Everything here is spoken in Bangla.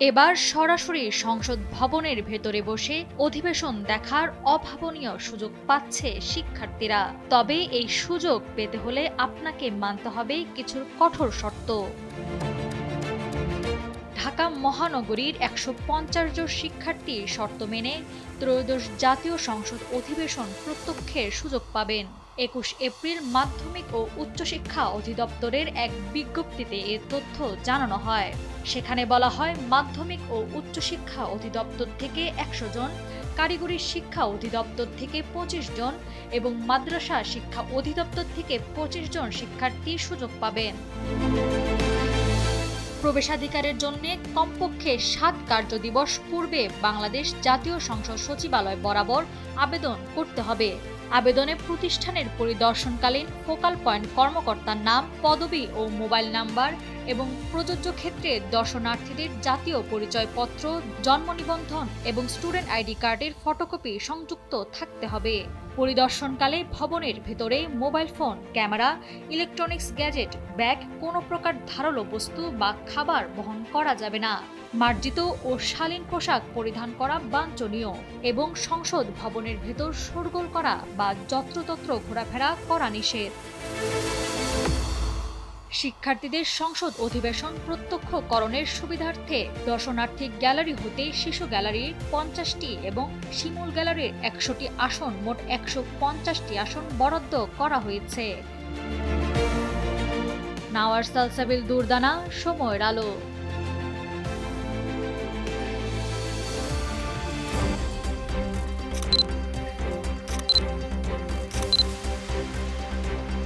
এবার সরাসরি সংসদ ভবনের ভেতরে বসে অধিবেশন দেখার অভাবনীয় সুযোগ পাচ্ছে শিক্ষার্থীরা। তবে এই সুযোগ পেতে হলে আপনাকে মানতে হবে কিছু কঠোর শর্ত। ঢাকা মহানগরীর ১৫০ জন শিক্ষার্থী শর্ত মেনে ত্রয়োদশ জাতীয় সংসদ অধিবেশন প্রত্যক্ষের সুযোগ পাবেন। ২১ এপ্রিল মাধ্যমিক ও উচ্চশিক্ষা অধিদপ্তরের এক বিজ্ঞপ্তিতে এ তথ্য জানানো হয়। সেখানে বলা হয়, মাধ্যমিক ও উচ্চশিক্ষা অধিদপ্তর থেকে ১০০ জন, কারিগরি শিক্ষা অধিদপ্তর থেকে ২৫ জন এবং মাদ্রাসা শিক্ষা অধিদপ্তর থেকে ২৫ জন শিক্ষার্থী সুযোগ পাবেন। প্রবেশাধিকারের জন্য কমপক্ষে ৭ কার্যদিবস পূর্বে বাংলাদেশ জাতীয় সংসদ সচিবালয় বরাবর আবেদন করতে হবে। আবেদনে প্রতিষ্ঠানের পরিদর্শনকালীন ফোকাল পয়েন্ট কর্মকর্তার নাম, পদবি ও মোবাইল নাম্বার এবং প্রযোজ্য ক্ষেত্রে দর্শনার্থীদের জাতীয় পরিচয়পত্র, জন্ম নিবন্ধন এবং স্টুডেন্ট আইডি কার্ডের ফটোকপি সংযুক্ত থাকতে হবে। পরিদর্শনকালে ভবনের ভেতরে mobile phone, camera, electronics gadget, bag, কোনো প্রকার ধারালো বস্তু বা খাবার বহন করা যাবে না। মার্জিত ও শালীন পোশাক পরিধান করা বাঞ্ছনীয় এবং সংসদ ভবনের ভেতর শোরগোল করা বা যত্রতত্র ঘোরাফেরা করা নিষেধ। শিক্ষার্থীদের সংসদ অধিবেশন প্রত্যক্ষকরণের সুবিধার্থে দর্শনার্থী গ্যালারি হতে শিশু গ্যালারির ৫০টি এবং শিমুল গ্যালারির ১০০টি আসন, মোট ১৫০টি আসন বরাদ্দ করা হয়েছে। নাওয়ার সালসাবিল দুরদানা, সময়ের আলো।